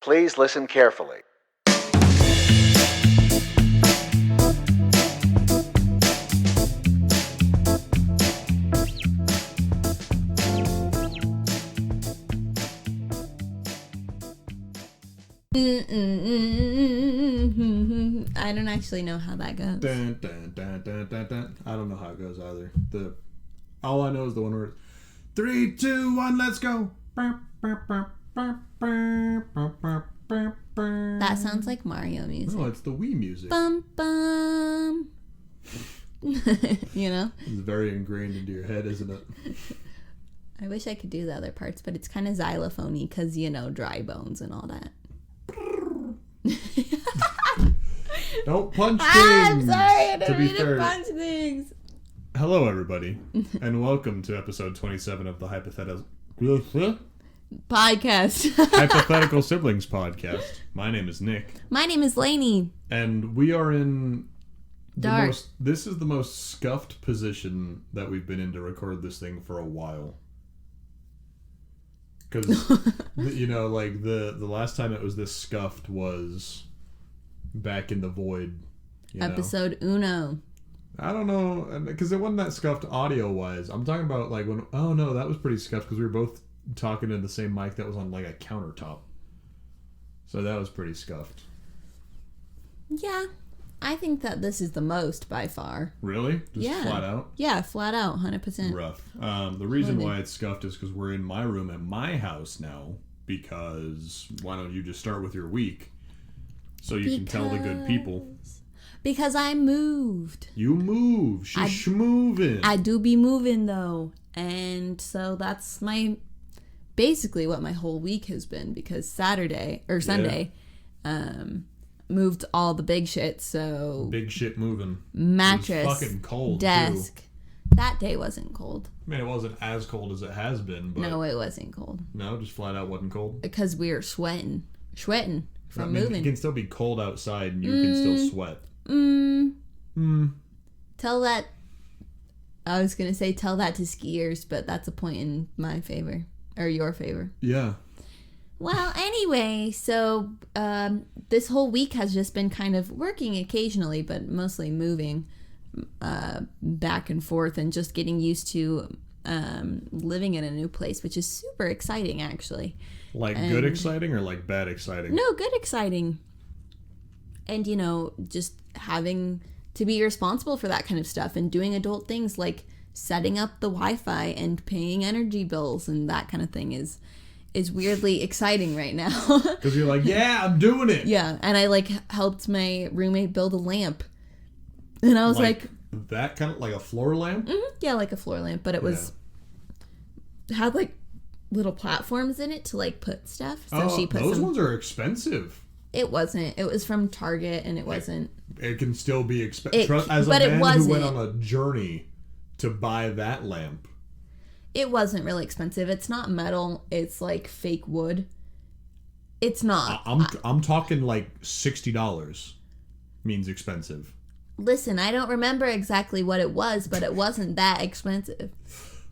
Please listen carefully. I don't actually know how that goes. Dun, dun, dun, dun, dun, dun. I don't know how it goes either. All I know is the one where 3, 2, 1, let's go. That sounds like Mario music. No, it's the Wii music. Bum bum. You know? It's very ingrained into your head, isn't it? I wish I could do the other parts, but it's kind of xylophone-y because, you know, dry bones and all that. Don't punch things! I'm sorry, I didn't mean fair, to punch things. Hello, everybody, and welcome to episode 27 of the Hypothetical Podcast. Hypothetical Siblings Podcast. My name is Nick. My name is Lainie. And we are in Dark. This is the most scuffed position that we've been in to record this thing for a while. Because, you know, like, the last time it was this scuffed was back in the void. Episode uno. I don't know, because it wasn't that scuffed audio-wise. I'm talking about, like, when... Oh, no, that was pretty scuffed, because we were both talking in the same mic that was on, like, a countertop. So that was pretty scuffed. Yeah. I think that this is the most by far. Really? Just flat out? Yeah, flat out, 100%. Rough. The reason why it's scuffed is because we're in my room at my house now, because why don't you just start with your week so you can tell the good people. Because I moved. You move. She's schmoving. I do be moving, though. And so that's basically what my whole week has been, because Sunday, moved all the big shit, so... Big shit moving. Mattress. It was fucking cold, desk. too. That day wasn't cold. I mean, it wasn't as cold as it has been, but... No, it wasn't cold. No, just flat out wasn't cold? Because we were sweating from moving. It can still be cold outside and you can still sweat. Tell that... I was going to say tell that to skiers, but that's a point in my favor. Or your favor. Yeah. Well, anyway, so this whole week has just been kind of working occasionally, but mostly moving back and forth and just getting used to living in a new place, which is super exciting, actually. Like good exciting or like bad exciting? No, good exciting. And, you know, just having to be responsible for that kind of stuff and doing adult things like setting up the Wi-Fi and paying energy bills and that kind of thing is weirdly exciting right now. Because you're like, yeah, I'm doing it. Yeah, and I like helped my roommate build a lamp. And I was like that kind of like a floor lamp? Mm-hmm, yeah, like a floor lamp, but it was had like little platforms in it to like put stuff. So she put those ones are expensive. It wasn't. It was from Target and it wasn't. It can still be expensive. As a man who went on a journey to buy that lamp. It wasn't really expensive. It's not metal. It's like fake wood. It's not. I'm talking like $60 means expensive. Listen, I don't remember exactly what it was, but it wasn't that expensive.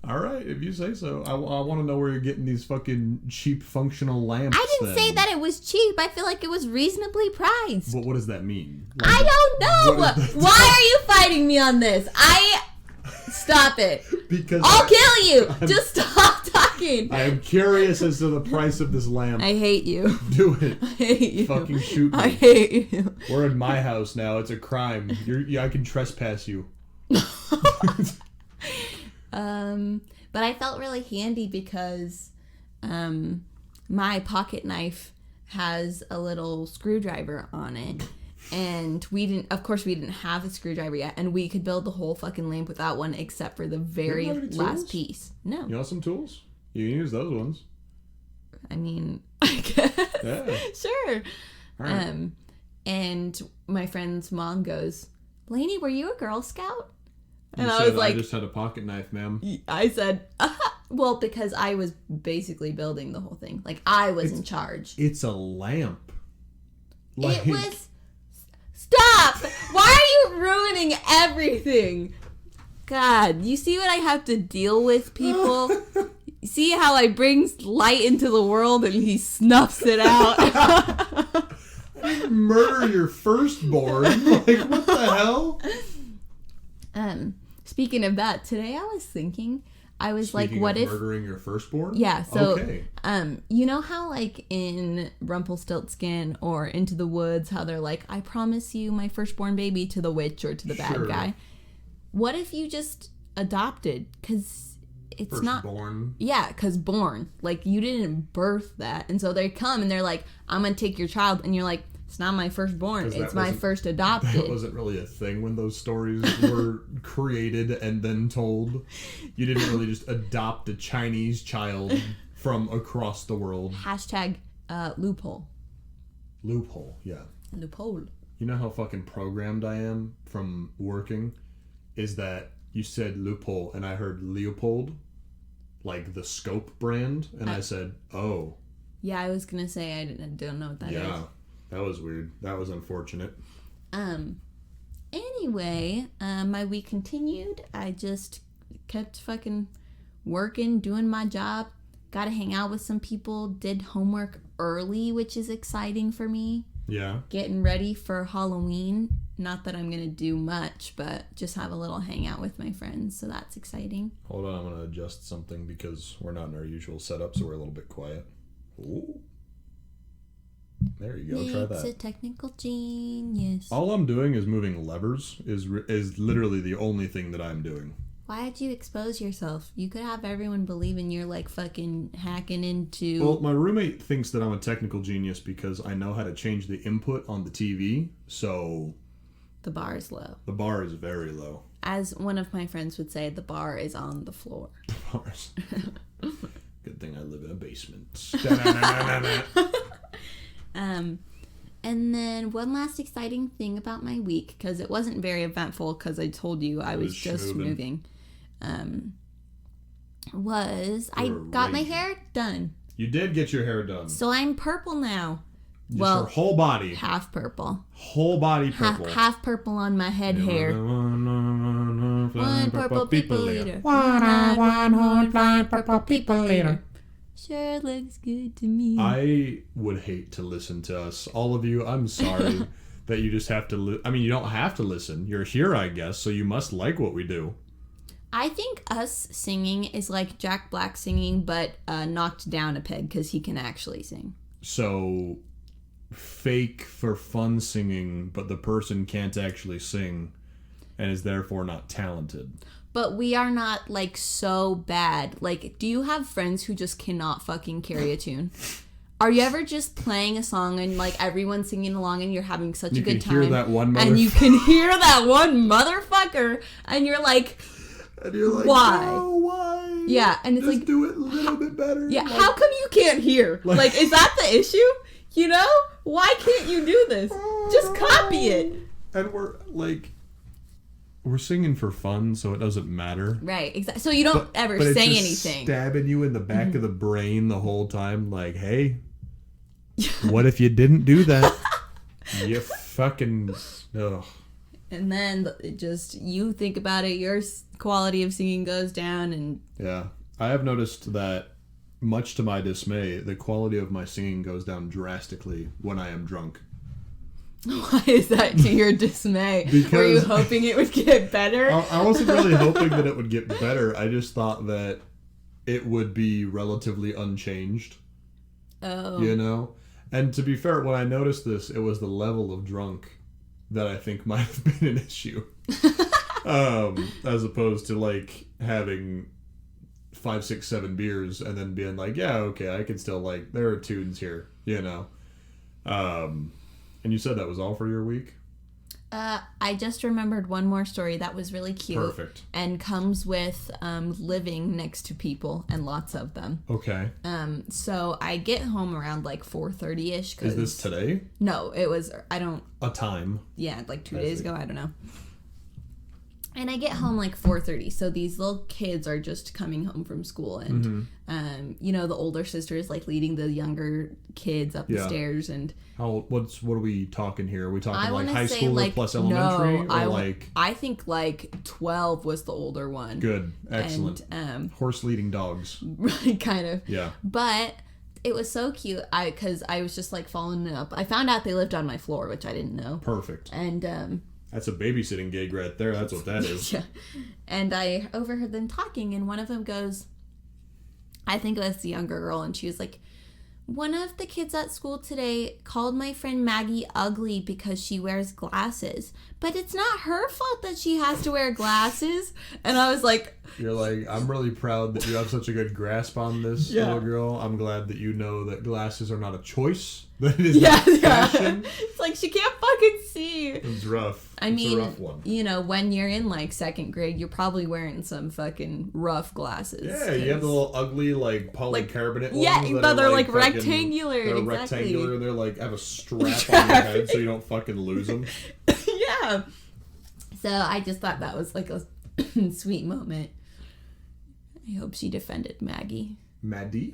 All right, if you say so. I want to know where you're getting these fucking cheap functional lamps. I didn't say that it was cheap. I feel like it was reasonably priced. But what does that mean? Like, I don't know. Why are you fighting me on this? Stop it. Because I'll kill you. Just stop talking. I am curious as to the price of this lamp. I hate you. Do it. I hate you. Fucking shoot me. I hate you. We're in my house now. It's a crime. I can trespass you. But I felt really handy because my pocket knife has a little screwdriver on it. And we didn't have a screwdriver yet, and we could build the whole fucking lamp without one except for the very last piece. No. You want some tools? You can use those ones. I mean, I guess. Yeah. Sure. All right. And my friend's mom goes, Lainie, were you a Girl Scout? And I was like, I just had a pocket knife, ma'am. I said, well, because I was basically building the whole thing. Like, I was in charge. It's a lamp. It was... Stop! Why are you ruining everything? God, you see what I have to deal with, people? See how I bring light into the world and he snuffs it out. I didn't murder your firstborn. Like, what the hell? Speaking of that, today I was thinking, I was like, what if murdering your firstborn? Yeah, so okay. You know how like in Rumpelstiltskin or Into the Woods, how they're like, I promise you my firstborn baby to the witch or to the bad guy. What if you just adopted? Because it's firstborn. Yeah, because born. Like, you didn't birth that. And so they come and they're like, I'm going to take your child. And you're like, it's not my firstborn. It's my first adopted. That wasn't really a thing when those stories were created and then told. You didn't really just adopt a Chinese child from across the world. Hashtag loophole. Loophole, yeah. Loophole. You know how fucking programmed I am from working? Is that you said loophole and I heard Leopold, like the Scope brand, and I said, oh. Yeah, I was going to say I don't know what that is. Yeah. That was weird. That was unfortunate. Anyway, my week continued. I just kept fucking working, doing my job. Got to hang out with some people. Did homework early, which is exciting for me. Yeah. Getting ready for Halloween. Not that I'm going to do much, but just have a little hangout with my friends. So that's exciting. Hold on. I'm going to adjust something because we're not in our usual setup, so we're a little bit quiet. Ooh. There you go. Try that. It's a technical genius. All I'm doing is moving levers. Is literally the only thing that I'm doing. Why'd you expose yourself? You could have everyone believing you're like fucking hacking into... Well, my roommate thinks that I'm a technical genius because I know how to change the input on the TV, so... The bar is low. The bar is very low. As one of my friends would say, the bar is on the floor. The bars. Good thing I live in a basement. And then one last exciting thing about my week, because it wasn't very eventful because I told you I was just moving, was I got my hair done. You did get your hair done. So I'm purple now. Just your whole body. Half purple. Whole body purple. Half purple on my head hair. One purple people leader. One whole flying purple people leader. Sure looks good to me. I would hate to listen to us. All of you, I'm sorry that you just have to... I mean, you don't have to listen. You're here, I guess, so you must like what we do. I think us singing is like Jack Black singing, but knocked down a peg because he can actually sing. So, fake for fun singing, but the person can't actually sing and is therefore not talented. But we are not, like, so bad. Like, do you have friends who just cannot fucking carry a tune? Are you ever just playing a song and, like, everyone's singing along and you're having such a good time? You can hear that one motherfucker. And you can hear that one motherfucker. And you're like, why? No, why? Yeah, and it's just like... do it a little bit better. Yeah, like, how come you can't hear? Like, is that the issue? You know? Why can't you do this? Just copy it. And we're, like... We're singing for fun, so it doesn't matter. Right, exactly. So you don't ever say anything. It's stabbing you in the back of the brain the whole time, like, hey, what if you didn't do that? You fucking... Ugh. And then it just, you think about it, your quality of singing goes down, and... Yeah. I have noticed that, much to my dismay, the quality of my singing goes down drastically when I am drunk. Why is that to your dismay? Because were you hoping it would get better? I wasn't really hoping that it would get better. I just thought that it would be relatively unchanged. Oh. You know? And to be fair, when I noticed this, it was the level of drunk that I think might have been an issue. As opposed to, like, having 5, 6, 7 beers and then being like, yeah, okay, I can still, like, there are tunes here, you know? And you said that was all for your week? I just remembered one more story that was really cute. Perfect. And comes with living next to people, and lots of them. Okay. So I get home around like 4:30ish. Is this today? No, it was, I don't... A time. Yeah, like 2 days ago, I don't know. And I get home like 4:30, so these little kids are just coming home from school, and you know, the older sister is like leading the younger kids up the stairs. And what are we talking here? Are we talking like high say, school like, plus elementary, no, I think like 12 was the older one. Good, excellent. And horse leading dogs, kind of. Yeah, but it was so cute. Because I was just like following it up. I found out they lived on my floor, which I didn't know. Perfect. And that's a babysitting gig right there. That's what that is. Yeah. And I overheard them talking, and one of them goes, I think it was the younger girl, and she was like, one of the kids at school today called my friend Maggie ugly because she wears glasses. But it's not her fault that she has to wear glasses. And I was like... You're like, I'm really proud that you have such a good grasp on this, little girl. I'm glad that you know that glasses are not a choice. That it is fashion. It's like, she can't fucking see. It's rough. I mean, a rough one. You know, when you're in like second grade, you're probably wearing some fucking rough glasses. Yeah, you have the little ugly like polycarbonate ones. Yeah, but they're like fucking, rectangular. They're exactly. rectangular, and they're like have a strap on your head so you don't fucking lose them. Yeah. So I just thought that was like a sweet moment. I hope she defended Maggie. Maggie.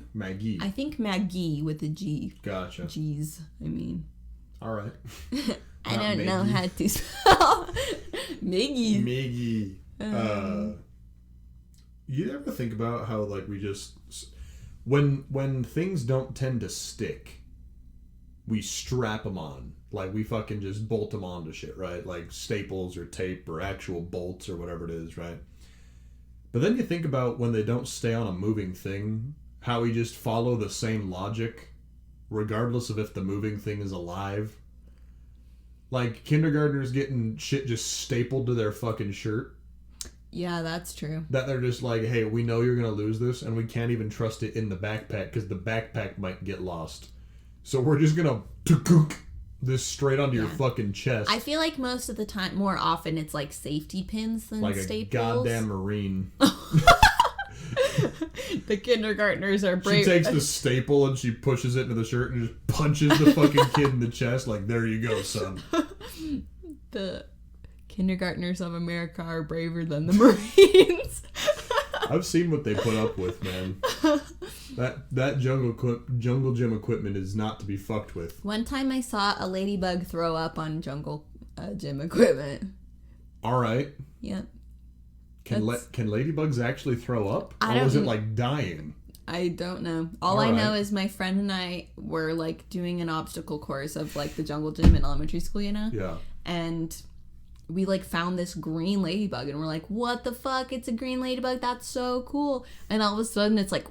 I think Maggie with a G. Gotcha. G's, I mean. All right. I don't know how to spell Maggie. You ever think about how like we just when things don't tend to stick, we strap them on. Like we fucking just bolt them onto shit, right? Like staples or tape or actual bolts or whatever it is, right? But then you think about when they don't stay on a moving thing, how we just follow the same logic, regardless of if the moving thing is alive. Like, kindergartners getting shit just stapled to their fucking shirt. Yeah, that's true. That they're just like, hey, we know you're going to lose this, and we can't even trust it in the backpack, because the backpack might get lost. So we're just going to this straight onto your fucking chest. I feel like most of the time, more often, it's like safety pins than like staples. Like a goddamn Marine. The kindergartners are brave. She takes the staple and she pushes it into the shirt and just punches the fucking kid in the chest. Like, there you go, son. The kindergartners of America are braver than the Marines. I've seen what they put up with, man. That jungle gym equipment is not to be fucked with. One time I saw a ladybug throw up on jungle gym equipment. All right. Yep. Can ladybugs actually throw up? Or was it like dying? I don't know. All I know is my friend and I were like doing an obstacle course of like the jungle gym in elementary school, you know? Yeah. And we like found this green ladybug and we're like, what the fuck? It's a green ladybug. That's so cool. And all of a sudden it's like,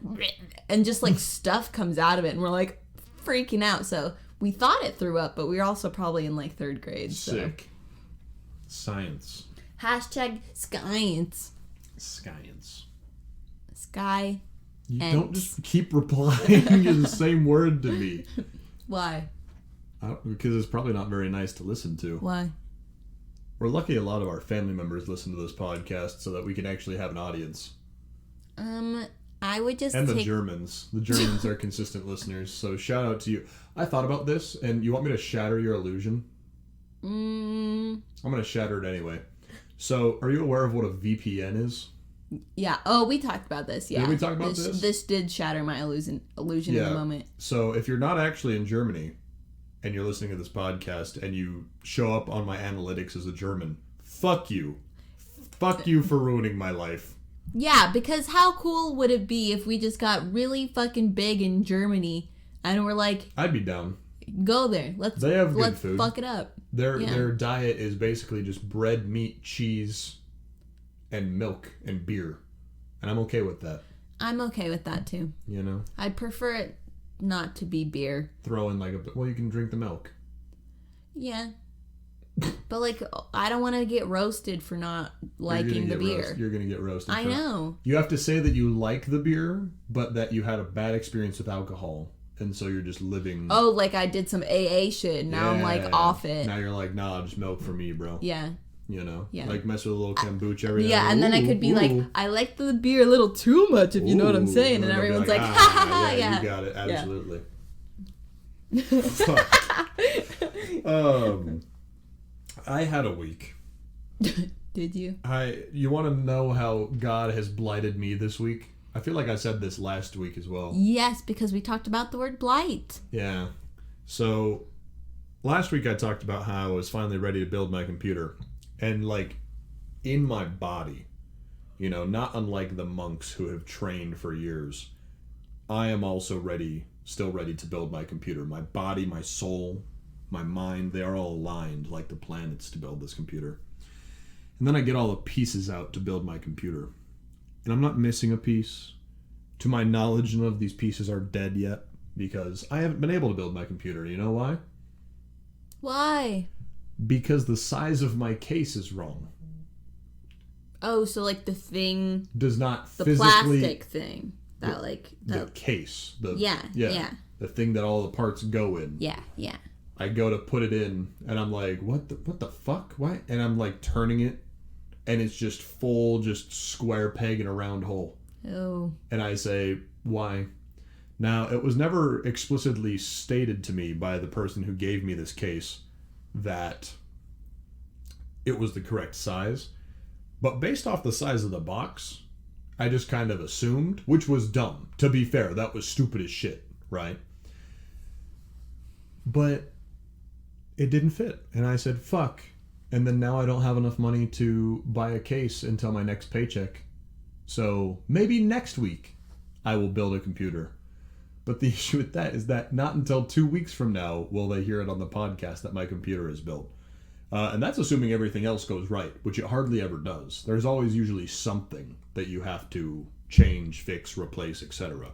and just like stuff comes out of it and we're like freaking out. So we thought it threw up, but we were also probably in like third grade. Sick. Science. Hashtag science. Science. Sky. You don't just keep replying the same word to me. Why? Because it's probably not very nice to listen to. Why? We're lucky a lot of our family members listen to this podcast so that we can actually have an audience. I would just And the Germans. The Germans are consistent listeners, so shout out to you. I thought about this, and you want me to shatter your illusion? I'm going to shatter it anyway. So, are you aware of what a VPN is? Yeah. Oh, we talked about this. Yeah. Did we talk about this? This did shatter my illusion in the moment. So, if you're not actually in Germany and you're listening to this podcast and you show up on my analytics as a German, fuck you. Fuck you for ruining my life. Yeah, because how cool would it be if we just got really fucking big in Germany and we're like... I'd be down. Go there. Let's food. Fuck it up. Their diet is basically just bread, meat, cheese, and milk and beer. And I'm okay with that. I'm okay with that too. You know? I'd prefer it not to be beer. Throw in like well, you can drink the milk. Yeah. But like, I don't want to get roasted for not liking the beer. You're going to get roasted. I know. You have to say that you like the beer, but that you had a bad experience with alcohol. And so you're just living... Oh, like I did some AA shit. Now I'm like off it. Now you're like, nah, just milk for me, bro. Yeah. You know? Yeah. Like mess with a little kombucha every now Yeah, and then I could be like, I like the beer a little too much, if you know what I'm saying. And everyone's like, ha ha ha, yeah. You got it, absolutely. Yeah. I had a week. Did you? You want to know how God has blighted me this week? I feel like I said this last week as well. Yes, because we talked about the word blight. Yeah. So, last week I talked about how I was finally ready to build my computer. And, like, in my body, you know, not unlike the monks who have trained for years, I am also still ready to build my computer. My body, my soul, my mind, they are all aligned like the planets to build this computer. And then I get all the pieces out to build my computer. And I'm not missing a piece. To my knowledge, none of these pieces are dead yet because I haven't been able to build my computer. You know why? Why? Because the size of my case is wrong. Oh, so like the thing... Does not the physically... plastic thing. That the case. Yeah. The thing that all the parts go in. Yeah. I go to put it in, and I'm like, what the fuck? Why? And I'm like turning it, and it's just full, just square peg in a round hole. Oh. And I say, why? Now, it was never explicitly stated to me by the person who gave me this case that it was the correct size. But based off the size of the box, I just kind of assumed, which was dumb. To be fair, that was stupid as shit, right? But it didn't fit. And I said, fuck. And then now I don't have enough money to buy a case until my next paycheck. So maybe next week I will build a computer. But the issue with that is that not until 2 weeks from now will they hear it on the podcast that my computer is built. And that's assuming everything else goes right, which it hardly ever does. There's always usually something that you have to change, fix, replace, etc.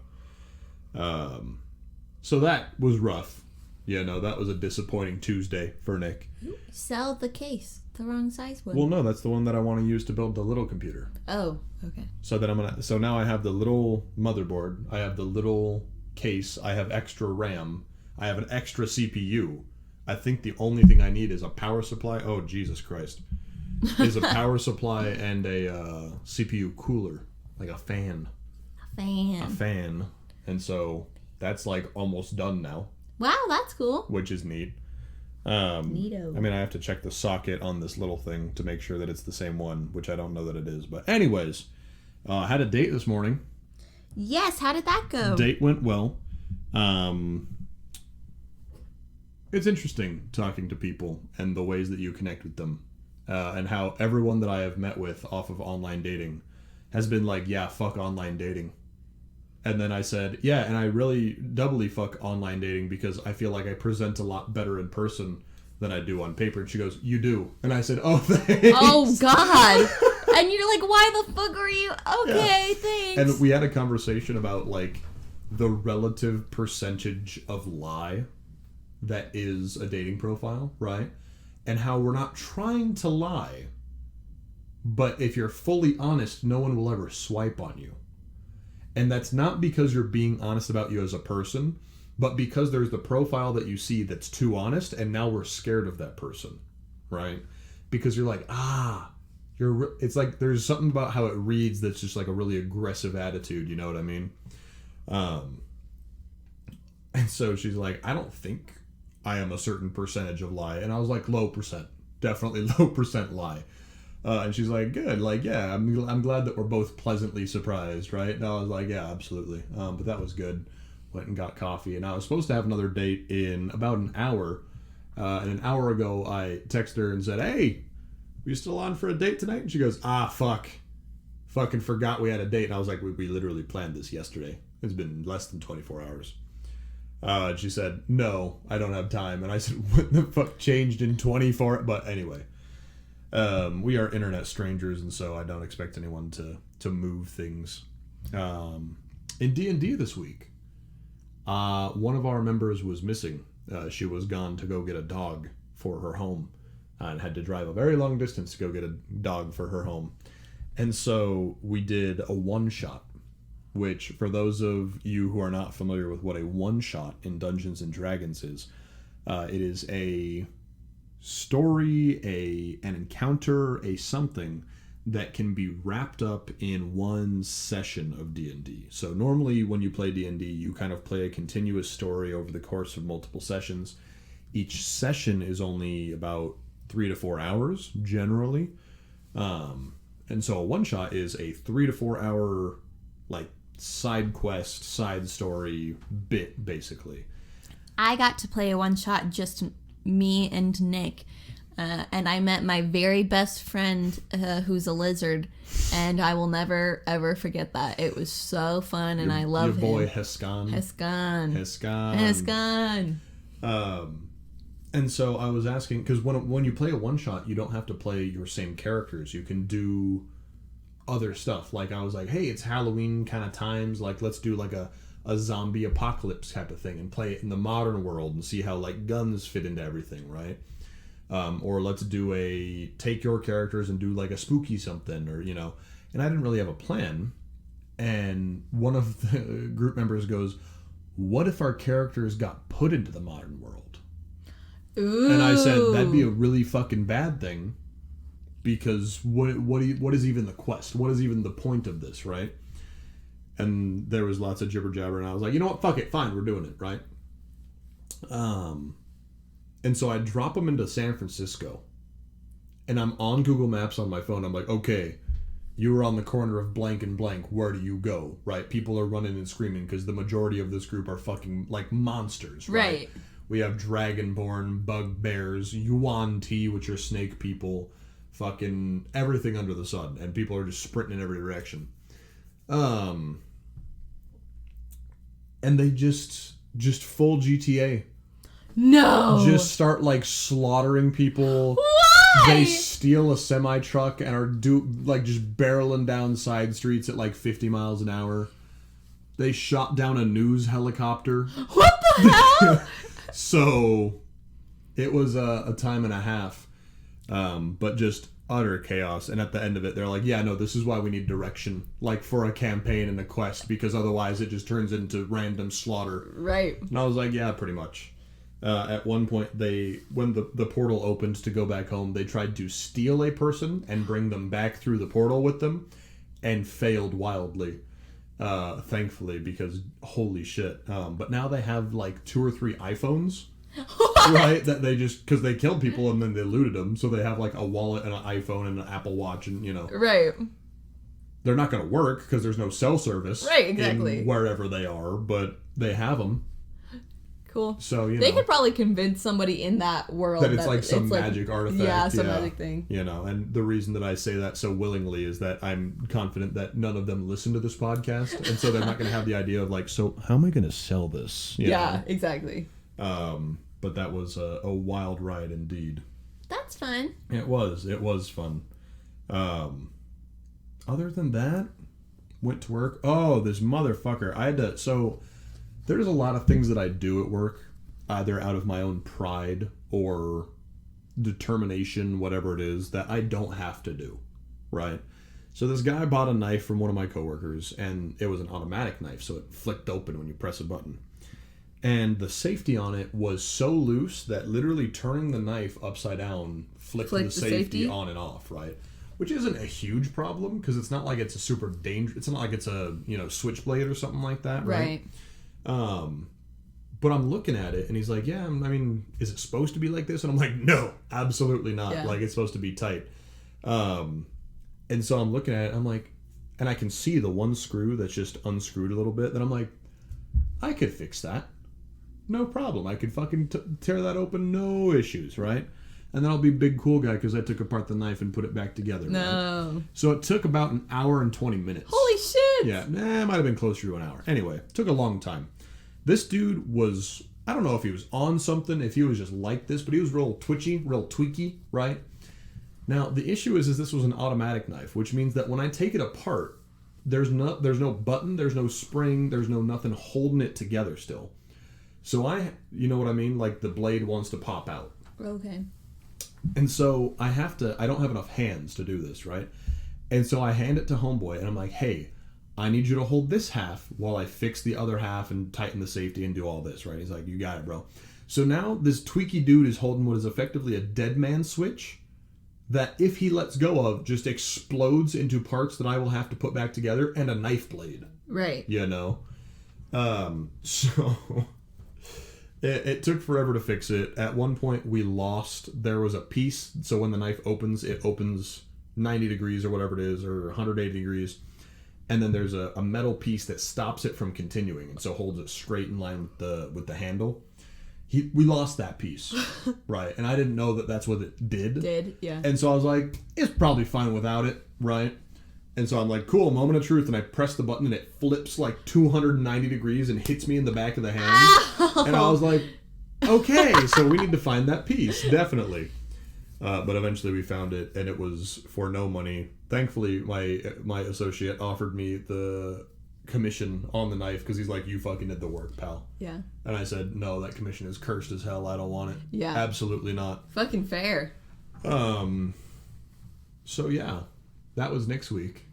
So that was rough. Yeah, no, that was a disappointing Tuesday for Nick. Sell the case. The wrong size one. Well, no, that's the one that I want to use to build the little computer. Oh, okay. So now I have the little motherboard, I have the little case, I have extra RAM, I have an extra CPU. I think the only thing I need is a power supply. Oh, Jesus Christ. Is a power supply and a CPU cooler, like a fan. A fan. And so that's like almost done now. Wow, that's cool. Which is neat. Neato. I mean, I have to check the socket on this little thing to make sure that it's the same one, which I don't know that it is. But anyways, had a date this morning. Yes, how did that go? Date went well. It's interesting talking to people and the ways that you connect with them. And how everyone that I have met with off of online dating has been like, yeah, fuck online dating. And then I said, yeah, and I really doubly fuck online dating because I feel like I present a lot better in person than I do on paper. And she goes, you do. And I said, oh, thanks. Oh, God. And you're like, why the fuck are you? Okay, yeah. Thanks. And we had a conversation about, like, the relative percentage of lie that is a dating profile, right? And how we're not trying to lie, but if you're fully honest, no one will ever swipe on you. And that's not because you're being honest about you as a person, but because there's the profile that you see that's too honest, and now we're scared of that person, right? Because you're like, it's like there's something about how it reads that's just like a really aggressive attitude, you know what I mean? And so she's like, I don't think I am a certain percentage of lie. And I was like, low percent. Definitely low percent lie. And she's like, good. Like, yeah, I'm glad that we're both pleasantly surprised, right? And I was like, yeah, absolutely. But that was good. Went and got coffee. And I was supposed to have another date in about an hour. And an hour ago, I texted her and said, hey, we still on for a date tonight? And she goes, fuck. Fucking forgot we had a date. And I was like, we literally planned this yesterday. It's been less than 24 hours. And she said, no, I don't have time. And I said, what the fuck changed in 24? But anyway, we are internet strangers, and so I don't expect anyone to move things. In D&D this week, one of our members was missing. She was gone to go get a dog for her home and had to drive a very long distance to go get a dog for her home. And so we did a one-shot, which, for those of you who are not familiar with what a one-shot in Dungeons & Dragons is, it is a story, an encounter, a something that can be wrapped up in one session of D&D. So normally when you play D&D, you kind of play a continuous story over the course of multiple sessions. Each session is only about 3 to 4 hours, generally. And so a one-shot is a 3 to 4 hour, like, side quest, side story bit, basically. I got to play a one-shot, just me and Nick. And I met my very best friend, who's a lizard, and I will never, ever forget that. It was so fun, and I love him. Your boy, Heskan. And so I was asking, because when you play a one-shot, you don't have to play your same characters. You can do other stuff. Like, I was like, hey, it's Halloween kind of times. Like, let's do, like, a zombie apocalypse type of thing and play it in the modern world and see how, like, guns fit into everything, right? Or let's do take your characters and do, like, a spooky something, or, you know. And I didn't really have a plan. And one of the group members goes, what if our characters got put into the modern world? Ooh. And I said, that'd be a really fucking bad thing, because what is even the quest? What is even the point of this, right? And there was lots of jibber jabber, and I was like, you know what? Fuck it. Fine, we're doing it, right? And so I drop them into San Francisco, and I'm on Google Maps on my phone. I'm like, okay, you were on the corner of blank and blank. Where do you go, right? People are running and screaming because the majority of this group are fucking, like, monsters, right? We have dragonborn, bugbears, yuan ti, which are snake people, fucking everything under the sun, and people are just sprinting in every direction. And they just full GTA. No. Just start, like, slaughtering people. Why? They steal a semi-truck and are just barreling down side streets at, like, 50 miles an hour. They shot down a news helicopter. What the hell? So, it was a time and a half, but just utter chaos. And at the end of it, they're like, yeah, no, this is why we need direction, like, for a campaign and a quest, because otherwise it just turns into random slaughter. Right. And I was like, yeah, pretty much. At one point, when the portal opened to go back home, they tried to steal a person and bring them back through the portal with them, and failed wildly. Thankfully, because holy shit. But now they have, like, 2 or 3 iPhones, right? That they just, because they killed people and then they looted them, so they have, like, a wallet and an iPhone and an Apple Watch, and, you know. Right. They're not going to work because there's no cell service. Right, exactly. In wherever they are, but they have them. Cool. So, you know. They could probably convince somebody in that world that it's like some magic artifact. Yeah, some magic thing. You know, and the reason that I say that so willingly is that I'm confident that none of them listen to this podcast, and so they're not going to have the idea of, like, so how am I going to sell this? You know? Exactly. But that was a wild ride indeed. That's fun. It was fun. Other than that, went to work. Oh, this motherfucker. There's a lot of things that I do at work, either out of my own pride or determination, whatever it is, that I don't have to do, right? So this guy bought a knife from one of my coworkers, and it was an automatic knife, so it flicked open when you press a button. And the safety on it was so loose that literally turning the knife upside down flicked the safety on and off, right? Which isn't a huge problem, because it's not like it's a super dangerous... It's not like it's a, switchblade or something like that, right? But I'm looking at it, and he's like, yeah, I mean, is it supposed to be like this? And I'm like, no, absolutely not. Yeah. Like, it's supposed to be tight. And so I'm looking at it, I'm like, and I can see the one screw that's just unscrewed a little bit, then I'm like, I could fix that. No problem. I could fucking tear that open, no issues, right? And then I'll be big cool guy because I took apart the knife and put it back together. No. Right? So it took about an hour and 20 minutes. Holy shit! Yeah, it might have been closer to an hour. Anyway, it took a long time. This dude was, I don't know if he was on something, if he was just like this, but he was real twitchy, real tweaky, right? Now, the issue is this was an automatic knife, which means that when I take it apart, there's no button, there's no spring, there's no nothing holding it together still. So you know what I mean? Like, the blade wants to pop out. Okay. And so I don't have enough hands to do this, right? And so I hand it to homeboy, and I'm like, hey, I need you to hold this half while I fix the other half and tighten the safety and do all this, right? He's like, you got it, bro. So now this tweaky dude is holding what is effectively a dead man switch that, if he lets go of, just explodes into parts that I will have to put back together, and a knife blade. Right. You know? So... It took forever to fix it. At one point, we lost. There was a piece, so when the knife opens, it opens 90 degrees or whatever it is, or 180 degrees. And then there's a metal piece that stops it from continuing, and so holds it straight in line with the handle. We lost that piece, right? And I didn't know that that's what it did. Yeah. And so I was like, it's probably fine without it, right? And so I'm like, cool, moment of truth, and I press the button, and it flips like 290 degrees and hits me in the back of the hand. Ow! And I was like, okay, so we need to find that piece, definitely. But eventually we found it, and it was for no money. Thankfully, my associate offered me the commission on the knife because he's like, you fucking did the work, pal. Yeah. And I said, no, that commission is cursed as hell. I don't want it. Yeah. Absolutely not. Fucking fair. So yeah, that was Nick's week.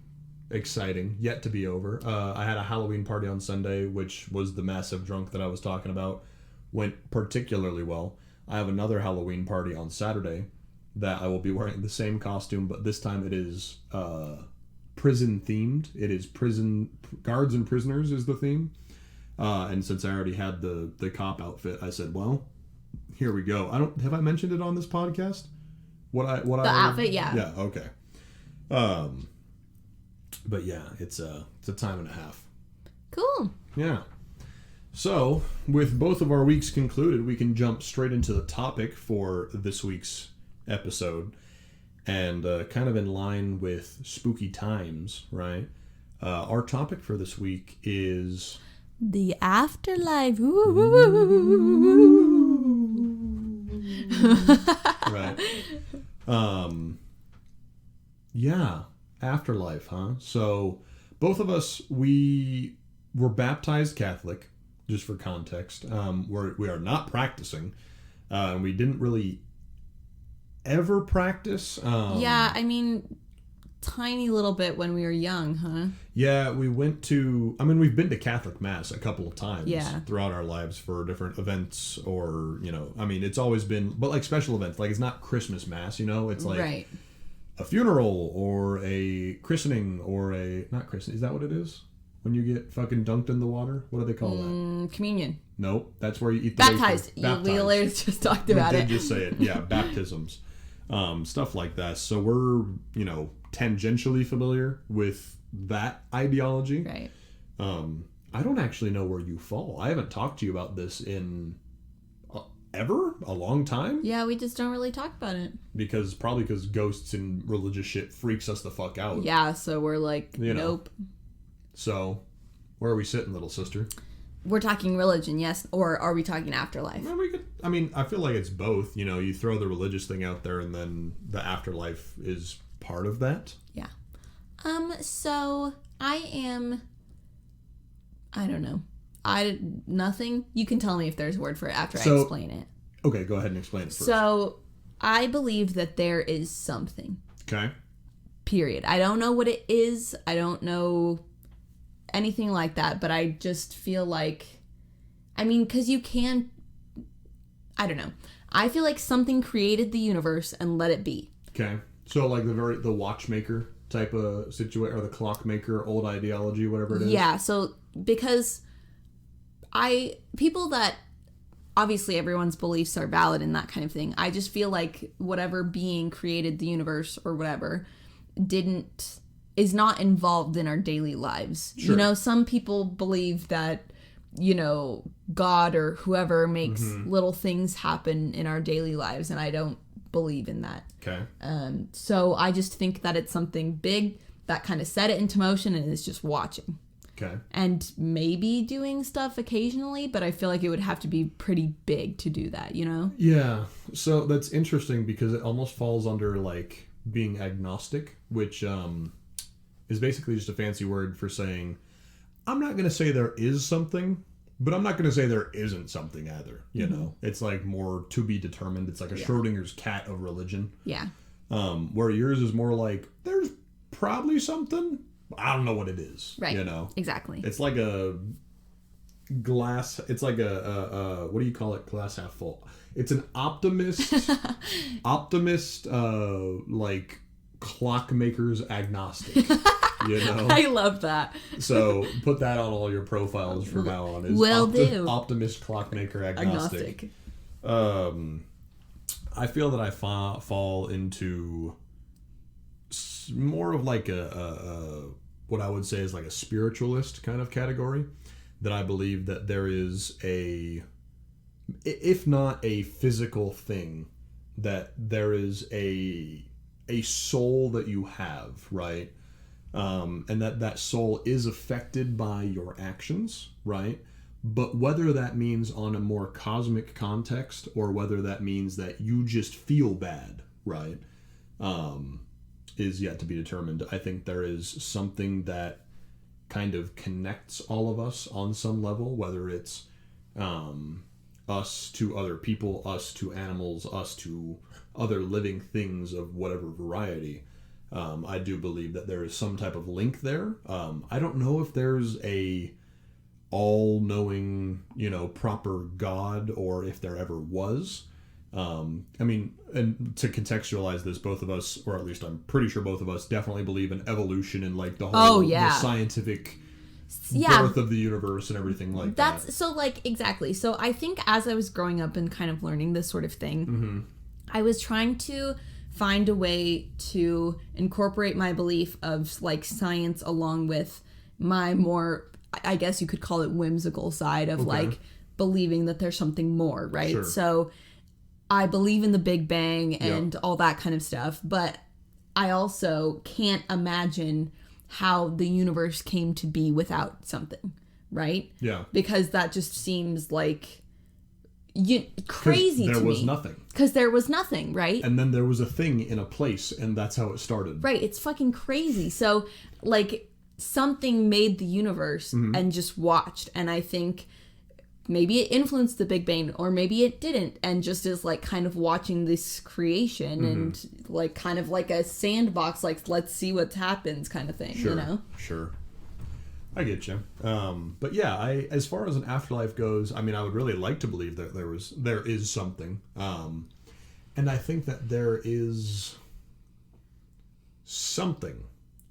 Exciting. Yet to be over. I had a Halloween party on Sunday, which was the massive drunk that I was talking about. Went particularly well. I have another Halloween party on Saturday that I will be wearing the same costume, but this time it is prison themed. It is prison guards and prisoners is the theme. And since I already had the cop outfit, I said, well, here we go. Have I mentioned it on this podcast? The outfit, yeah. Yeah, okay. But yeah, it's a time and a half. Cool. Yeah. So, with both of our weeks concluded, we can jump straight into the topic for this week's episode. And kind of in line with spooky times, right? Our topic for this week is... the afterlife. Right. Yeah, afterlife, huh? So, both of us, we were baptized Catholic, just for context. We are not practicing. We didn't really ever practice. Yeah, I mean, tiny little bit when we were young, huh? Yeah, we've been to Catholic Mass a couple of times throughout our lives for different events, or, it's always been, but like special events, like it's not Christmas Mass, it's like right. A funeral or a christening or not christening, is that what it is? When you get fucking dunked in the water? What do they call that? Communion. Nope, that's where you eat the baptized. We literally just talked about it. We did just say it. Yeah, baptisms. Stuff like that. So we're, tangentially familiar with that ideology. Right. I don't actually know where you fall. I haven't talked to you about this in ever? A long time? Yeah, we just don't really talk about it. Probably because ghosts and religious shit freaks us the fuck out. Yeah, so we're like, nope. So, where are we sitting, little sister? We're talking religion, yes, or are we talking afterlife? Well, I feel like it's both. You throw the religious thing out there, and then the afterlife is part of that. Yeah. So I don't know. Nothing. You can tell me if there's a word for it after I explain it. Okay, go ahead and explain it first. So I believe that there is something. Okay. Period. I don't know what it is. I don't know anything like that, but I just feel like, because you can, I don't know. I feel like something created the universe and let it be. Okay. So like the watchmaker type of situation, or the clockmaker, old ideology, whatever it is. Yeah. So because people that, obviously everyone's beliefs are valid and that kind of thing. I just feel like whatever being created the universe or whatever is not involved in our daily lives. Sure. Some people believe that, God or whoever makes little things happen in our daily lives, and I don't believe in that. Okay. So I just think that it's something big that kind of set it into motion and is just watching. Okay. And maybe doing stuff occasionally, but I feel like it would have to be pretty big to do that, Yeah. So that's interesting because it almost falls under like being agnostic, which is basically just a fancy word for saying, I'm not going to say there is something, but I'm not going to say there isn't something either. It's like more to be determined. It's like a Schrodinger's cat of religion. Yeah. Where yours is more like, there's probably something. I don't know what it is. Right. Exactly. It's like a glass. It's like a what do you call it? Glass half full. It's an optimist, like clockmaker's agnostic. I love that. So put that on all your profiles from now on. Do. Optimist, clockmaker, agnostic. I feel that I fall into more of like a what I would say is like a spiritualist kind of category, that I believe that there is if not a physical thing, that there is a soul that you have, right? And that soul is affected by your actions, right? But whether that means on a more cosmic context or whether that means that you just feel bad, right? Is yet to be determined. I think there is something that kind of connects all of us on some level, whether it's us to other people, us to animals, us to other living things of whatever variety. I do believe that there is some type of link there. I don't know if there's a all-knowing, proper God, or if there ever was. I mean, and to contextualize this, both of us, or at least I'm pretty sure both of us, definitely believe in evolution and like the whole the scientific birth of the universe and everything like that. That's so like exactly. So I think as I was growing up and kind of learning this sort of thing, I was trying to find a way to incorporate my belief of like science along with my more, I guess you could call it, whimsical side of like believing that there's something more, right? Sure. So I believe in the Big Bang and all that kind of stuff, but I also can't imagine how the universe came to be without something, right? Yeah. Because that just seems like crazy to me. There was nothing. Because there was nothing, right? And then there was a thing in a place, and that's how it started. Right, it's fucking crazy. So, like, something made the universe and just watched, and I think maybe it influenced the Big Bang, or maybe it didn't, and just is like kind of watching this creation and like kind of like a sandbox, like let's see what happens kind of thing, Sure. I get you. But yeah, as far as an afterlife goes, I mean, I would really like to believe that there is something. And I think that there is something,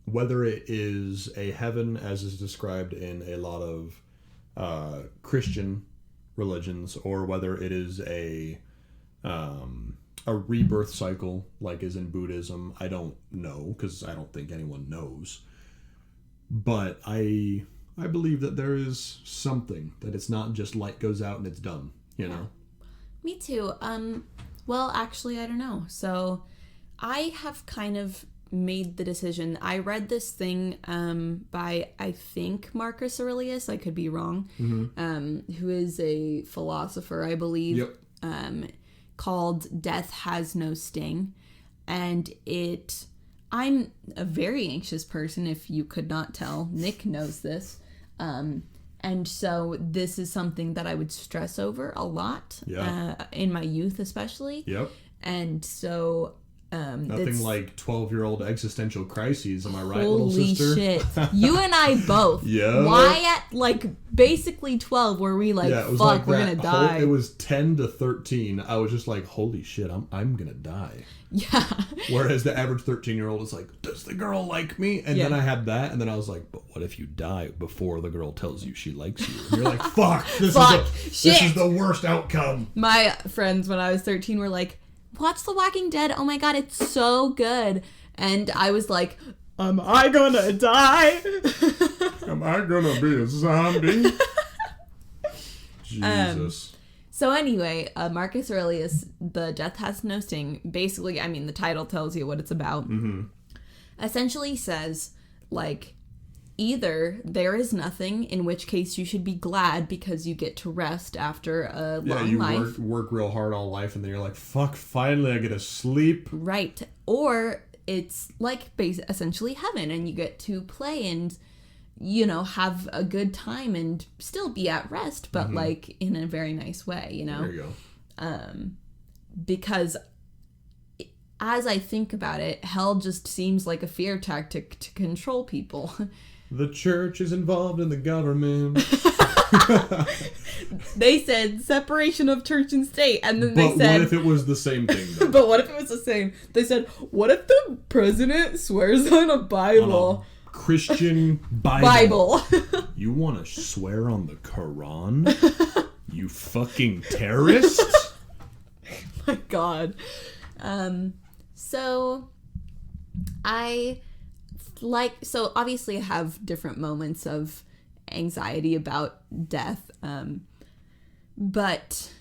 whether it is a heaven as is described in a lot of Christian religions, or whether it is a rebirth cycle like is in Buddhism. I don't know, because I don't think anyone knows. But I believe that there is something, that it's not just light goes out and it's done, you know? Me too. Well, actually, I don't know. So I have kind of made the decision. I read this thing by, I think, Marcus Aurelius. I could be wrong. Who is a philosopher, I believe. Yep. Called Death Has No Sting. And I'm a very anxious person, if you could not tell. Nick knows this. And so this is something that I would stress over a lot in my youth especially. Yep. And so... Nothing like 12-year-old existential crises, am I right, little sister? Holy shit. You and I both. Yeah. Why at, like, basically 12 were we like, fuck, like we're gonna die? It was 10 to 13. I was just like, holy shit, I'm gonna die. Yeah. Whereas the average 13-year-old is like, does the girl like me? And then I had that, and then I was like, but what if you die before the girl tells you she likes you? And you're like, fuck, this is the worst outcome. My friends, when I was 13, were like, watch The Walking Dead. Oh my god, it's so good. And I was like, am I gonna die? Am I gonna be a zombie? Jesus. So anyway, Marcus Aurelius, The Death Has No Sting, basically, I mean, the title tells you what it's about. Essentially says, like, either there is nothing, in which case you should be glad because you get to rest after a long life. work real hard all life, and then you're like, fuck, finally I get to sleep. Right. Or it's like essentially heaven, and you get to play and, have a good time and still be at rest, but like in a very nice way, There you go. Because as I think about it, hell just seems like a fear tactic to control people. The church is involved in the government. They said separation of church and state, and then they said... But what if it was the same thing, though? But what if it was the same? They said, what if the president swears on a Bible? On a Christian Bible. You want to swear on the Quran? You fucking terrorist? My God. So... So obviously I have different moments of anxiety about death, but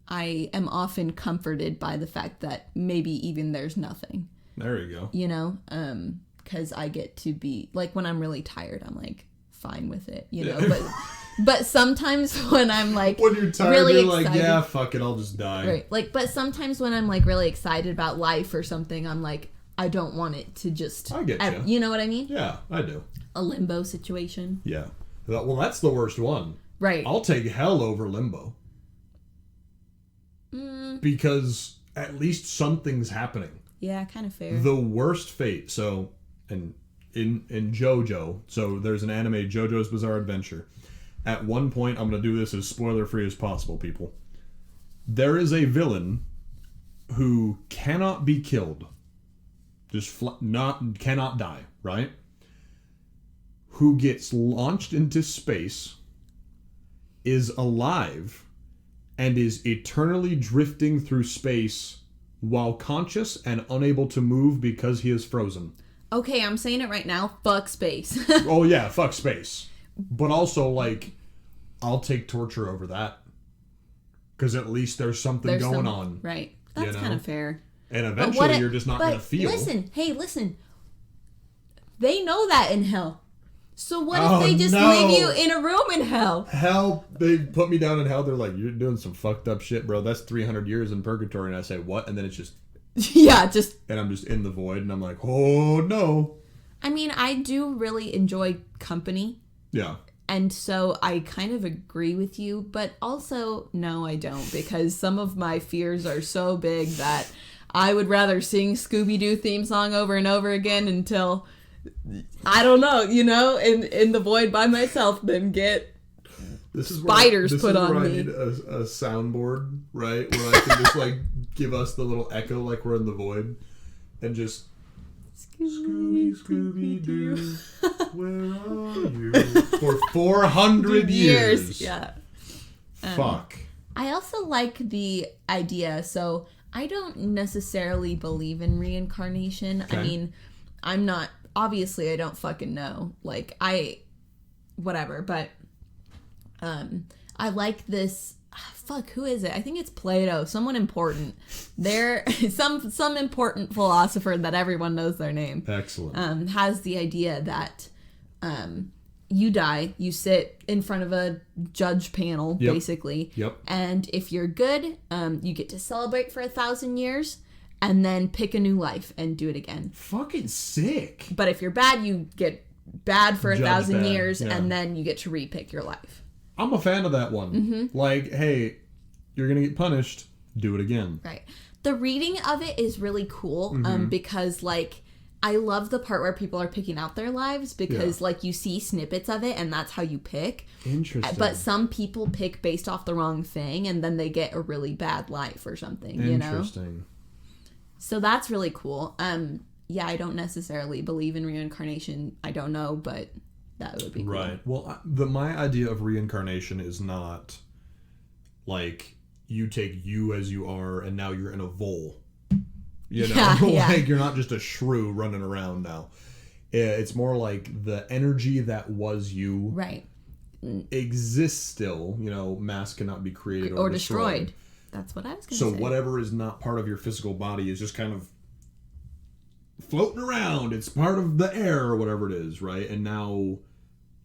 I am often comforted by the fact that maybe even there's nothing. There you go. You know, because I get to be, like, when I'm really tired, I'm, like, fine with it, you know, but sometimes when I'm, like, when you're tired, really you're excited, like, yeah, fuck it, I'll just die. Right, like, but sometimes when I'm, like, really excited about life or something, I'm, like, I don't want it to just... I get you. You know what I mean? Yeah, I do. A limbo situation. Yeah. Well, that's the worst one. Right. I'll take hell over limbo. Because at least something's happening. Yeah, kind of fair. The worst fate. So, in JoJo, so there's an anime, JoJo's Bizarre Adventure. At one point, I'm going to do this as spoiler-free as possible, people. There is a villain who cannot be killed. Just cannot die, right? Who gets launched into space, is alive, and is eternally drifting through space while conscious and unable to move because he is frozen. Okay, I'm saying it right now. Fuck space. Oh yeah, fuck space. But also, like, I'll take torture over that. Because at least there's something going on. Right. That's kind of fair. And eventually you're just not going to feel. Listen. They know that in hell. So what if they just no. leave you in a room in hell? Hell, they put me down in hell. They're like, you're doing some fucked up shit, bro. That's 300 years in purgatory. And I say, what? And then it's just... Yeah, just... And I'm just in the void. And I'm like, oh, no. I mean, I do really enjoy company. Yeah. And so I kind of agree with you. But also, no, I don't. Because some of my fears are so big that I would rather sing Scooby-Doo theme song over and over again until... I don't know, you know, in the void by myself, than get spiders put on me. I need a soundboard, right? Where I can just, like, give us the little echo like we're in the void. And just... Scooby, Scooby-Doo, where are you? For 400 years. Yeah. Fuck. I also like the idea, so I don't necessarily believe in reincarnation. Okay. I mean, I'm not... Obviously, I don't fucking know. Like, whatever, but I like this... Fuck, who is it? I think it's Plato. Someone important. There, some important philosopher that everyone knows their name. Excellent. Has the idea that you die, you sit in front of a judge panel, basically. Yep. And if you're good, you get to celebrate for 1,000 years. And then pick a new life and do it again. Fucking sick. But if you're bad, you get bad for 1,000 years, yeah. And then you get to repick your life. I'm a fan of that one. Mm-hmm. Like, hey, you're going to get punished. Do it again. Right. The reading of it is really cool because, like, I love the part where people are picking out their lives because, like, you see snippets of it and that's how you pick. Interesting. But some people pick based off the wrong thing and then they get a really bad life or something, you know? Interesting. So that's really cool. Yeah, I don't necessarily believe in reincarnation. I don't know, but that would be cool. Right. Well, my idea of reincarnation is not like you take you as you are and now you're in a vole. You know? Yeah. Like you're not just a shrew running around now. It's more like the energy that was you exists still. You know, mass cannot be created or destroyed. That's what I was going to say. So whatever is not part of your physical body is just kind of floating around. It's part of the air or whatever it is, right? And now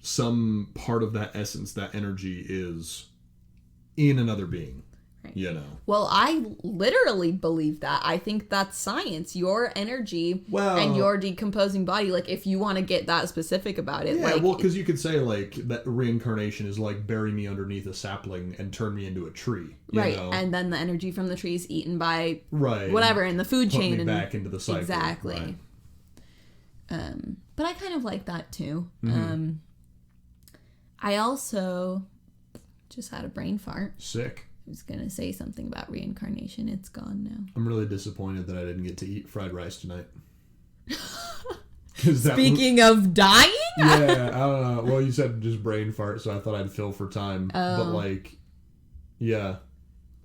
some part of that essence, that energy is in another being. Right. You know. Well, I literally believe that. I think that's science. Your energy and your decomposing body. Like, if you want to get that specific about it. Yeah, like, well, because you could say, like, that reincarnation is like bury me underneath a sapling and turn me into a tree. You know? And then the energy from the tree is eaten by whatever in the food chain. Put me back into the cycle. Exactly. Right. But I kind of like that, too. Mm-hmm. I also just had a brain fart. Sick. I was going to say something about reincarnation. It's gone now. I'm really disappointed that I didn't get to eat fried rice tonight. Speaking of dying? Yeah, I don't know. Well, you said just brain fart, so I thought I'd fill for time. But, like, yeah.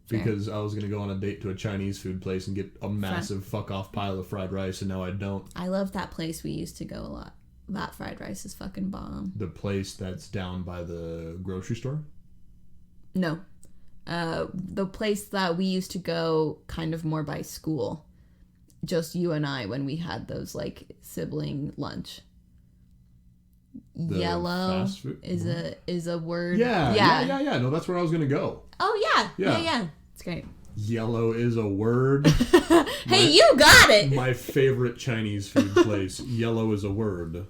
because I was going to go on a date to a Chinese food place and get a massive fuck-off pile of fried rice, and now I don't. I love that place we used to go a lot. That fried rice is fucking bomb. The place that's down by the grocery store? No. The place that we used to go kind of more by school. Just you and I when we had those, like, sibling lunch. The Yellow fast food? is a word. Yeah. No, that's where I was going to go. Oh, yeah. It's great. Yellow is a word. Hey, you got it! My favorite Chinese food place. Yellow is a word.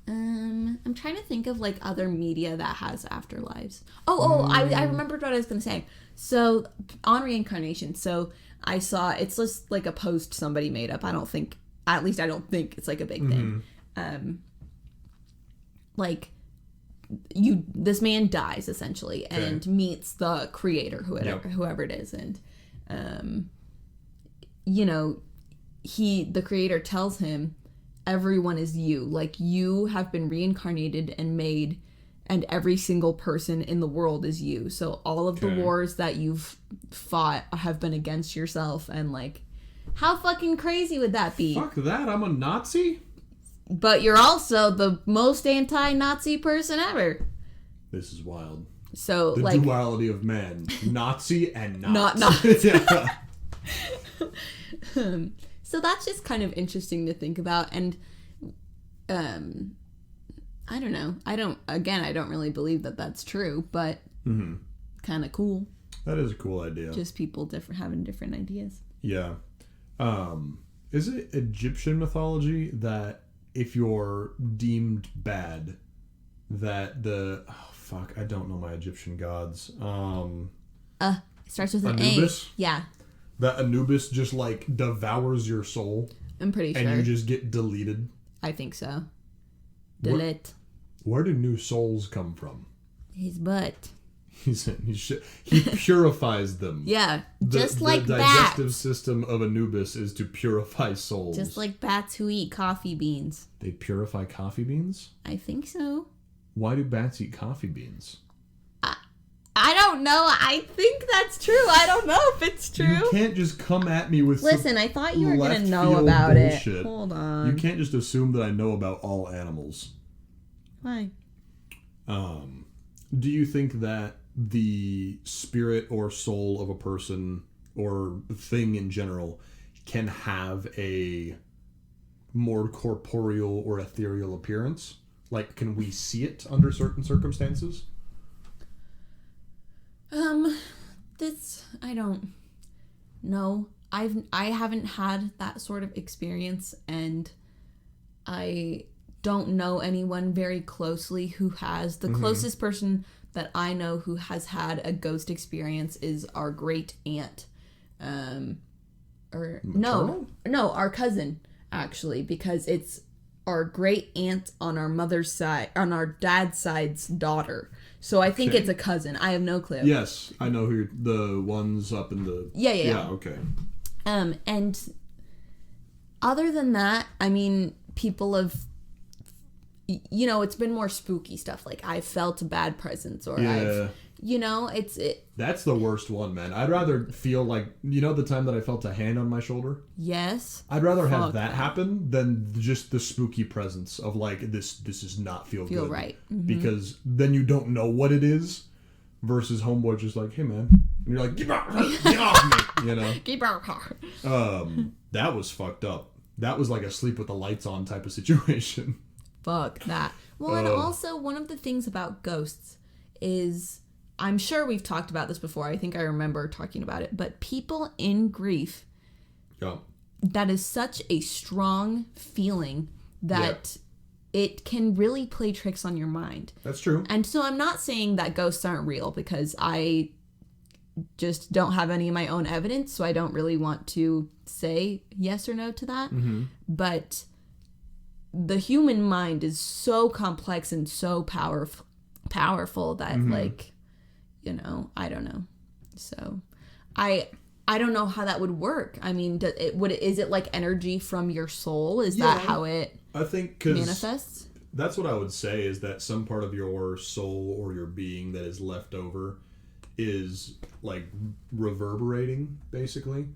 I'm trying to think of, like, other media that has afterlives. I remembered what I was going to say. So, on reincarnation, so I saw, it's just, like, a post somebody made up. I don't think it's, like, a big thing. Like, this man dies, essentially, and meets the creator, whoever it is, and, the creator tells him, everyone is you. Like, you have been reincarnated and made, and every single person in the world is you. So all of the wars that you've fought have been against yourself, and, like, how fucking crazy would that be? Fuck that, I'm a Nazi? But you're also the most anti-Nazi person ever. This is wild. So, the like, duality of man. Nazi and not Nazi. So that's just kind of interesting to think about. And I don't know. I don't really believe that that's true, but kind of cool. That is a cool idea. Just people having different ideas. Yeah. Is it Egyptian mythology that if you're deemed bad, that I don't know my Egyptian gods. It starts with an Anubis? A. Yeah. That Anubis just, like, devours your soul. I'm pretty sure. And you just get deleted. I think so. Delete. Where do new souls come from? His butt. He purifies them. Yeah, just like the bats. The digestive system of Anubis is to purify souls. Just like bats who eat coffee beans. They purify coffee beans? I think so. Why do bats eat coffee beans? I don't know. I think that's true. I don't know if it's true. You can't just come at me with Listen, I thought you were going to know left-field about bullshit. it. Hold on. You can't just assume that I know about all animals. Why? Do you think that the spirit or soul of a person or thing in general can have a more corporeal or ethereal appearance? Like, can we see it under certain circumstances? I don't know. I haven't had that sort of experience, and I don't know anyone very closely who has. The closest person that I know who has had a ghost experience is our great aunt. No, our cousin, actually, because it's our great aunt on our mother's side, on our dad's side's daughter. So I think it's a cousin. I have no clue. Yes, I know who the ones up in the... Yeah. Okay. And other than that, I mean, people have... it's been more spooky stuff. Like, I've felt a bad presence, or I've... That's the worst one, man. I'd rather feel like... the time that I felt a hand on my shoulder? Yes. I'd rather have that happen than just the spooky presence of, like, this does not feel good. Right. Mm-hmm. Because then you don't know what it is, versus homeboy just like, hey, man. And you're like, get off me, Get off. That was fucked up. That was like a sleep with the lights on type of situation. Fuck that. Well, and also, one of the things about ghosts is... I'm sure we've talked about this before. I think I remember talking about it. But people in grief, that is such a strong feeling that it can really play tricks on your mind. That's true. And so I'm not saying that ghosts aren't real, because I just don't have any of my own evidence. So I don't really want to say yes or no to that. Mm-hmm. But the human mind is so complex and so powerful that, like... I don't know. So, I don't know how that would work. I mean, is it like energy from your soul? Is that how it manifests? That's what I would say, is that some part of your soul or your being that is left over is like reverberating basically,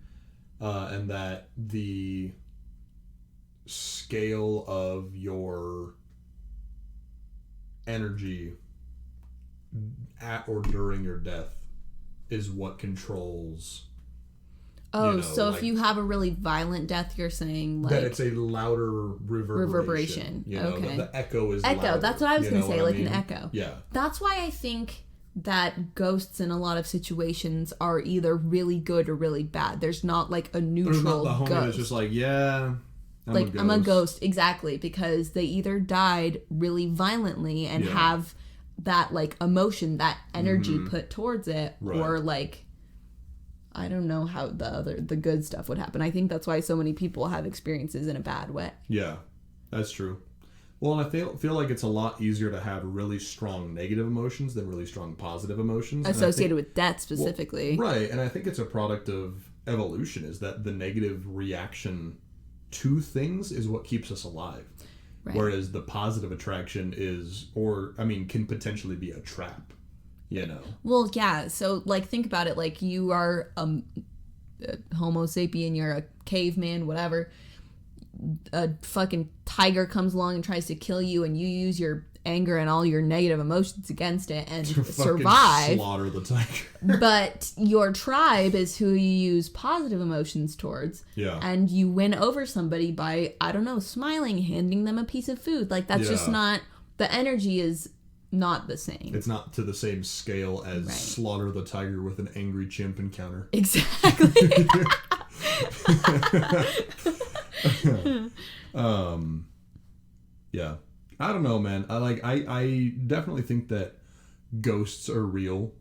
and that the scale of your energy at or during your death is what controls. Oh, so like, if you have a really violent death, you're saying like that it's a louder reverberation. You know, okay. The echo is echo. Louder, that's what I was going to say, like an echo. Yeah. That's why I think that ghosts in a lot of situations are either really good or really bad. There's not like a neutral There's not the homie ghost. that's just like, yeah, I'm a ghost. Exactly, because they either died really violently and have that like emotion, that energy put towards it, or like I don't know how the good stuff would happen. I think that's why so many people have experiences in a bad way. Yeah, that's true. Well, I feel like it's a lot easier to have really strong negative emotions than really strong positive emotions. Associated with death specifically. Well, right, and I think it's a product of evolution, is that the negative reaction to things is what keeps us alive. Right. Whereas the positive attraction can potentially be a trap. You know. Well, yeah. So, like, think about it. Like, you are a Homo sapien. You're a caveman. Whatever. A fucking tiger comes along and tries to kill you, and you use your anger and all your negative emotions against it and survive. Slaughter the tiger. But your tribe is who you use positive emotions towards. Yeah. And you win over somebody by, I don't know, smiling, handing them a piece of food. Like, that's just not. The energy is not the same. It's not to the same scale as slaughter the tiger with an angry chimp encounter. Exactly. Yeah. I don't know, man. I definitely think that ghosts are real,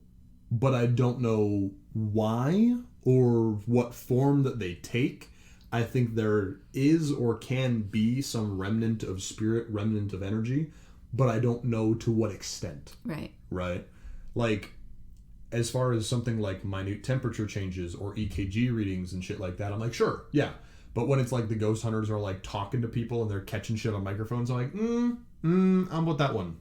but I don't know why or what form that they take. I think there is or can be some remnant of spirit, remnant of energy, but I don't know to what extent. Right? Like, as far as something like minute temperature changes or EKG readings and shit like that, I'm like, sure, yeah. But when it's like the ghost hunters are like talking to people and they're catching shit on microphones, I'm like, I'm about that one.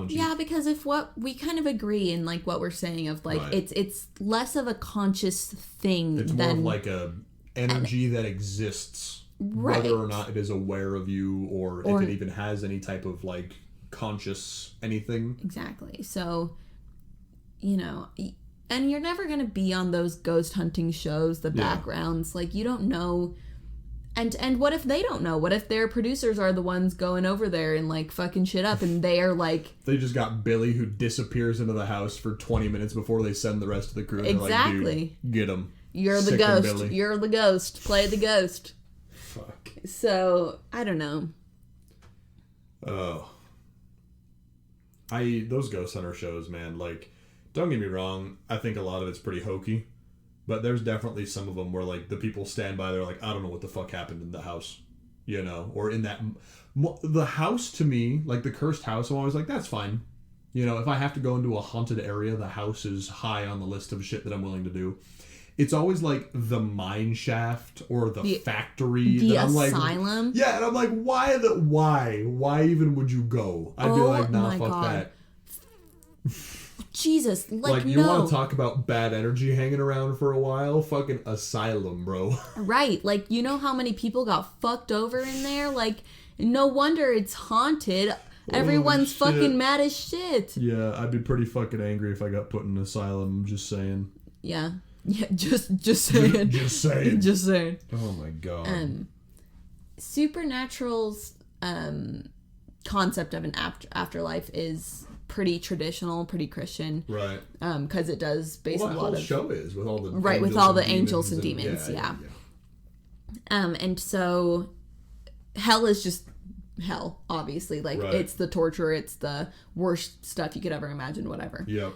Chief. Yeah, because if what we kind of agree in like what we're saying of like it's less of a conscious thing. It's more of like a energy that exists, whether or not it is aware of you or if it even has any type of like conscious anything. Exactly. So, you know, and you're never going to be on those ghost hunting shows, the backgrounds. Like, you don't know. And what if they don't know? What if their producers are the ones going over there and, like, fucking shit up and they are, like... They just got Billy who disappears into the house for 20 minutes before they send the rest of the crew. And exactly. They're like, dude, get him. You're the ghost. You're the ghost. Play the ghost. Fuck. So, I don't know. Oh. Those ghost hunter shows, man, like, don't get me wrong, I think a lot of it's pretty hokey. But there's definitely some of them where, like, the people stand by, they're like, I don't know what the fuck happened in the house. You know? Or in that... The house, to me, like, the cursed house, I'm always like, that's fine. You know, if I have to go into a haunted area, the house is high on the list of shit that I'm willing to do. It's always, like, the mine shaft or the factory. The that I'm asylum? Like, yeah, and I'm like, why? Why even would you go? I'd be like, nah, fuck that. Jesus, like you want to talk about bad energy hanging around for a while? Fucking asylum, bro. Right, like, you know how many people got fucked over in there? Like, no wonder it's haunted. Everyone's fucking mad as shit. Yeah, I'd be pretty fucking angry if I got put in an asylum, I'm just saying. Yeah, just saying. Just saying. Just saying. Oh my god. Supernatural's concept of an afterlife is pretty traditional, pretty Christian, right? Because it does base a lot of... the whole show is with all the with all the angels and demons, yeah. And so hell is just hell, obviously. Like, it's the torture, it's the worst stuff you could ever imagine, whatever. Yep.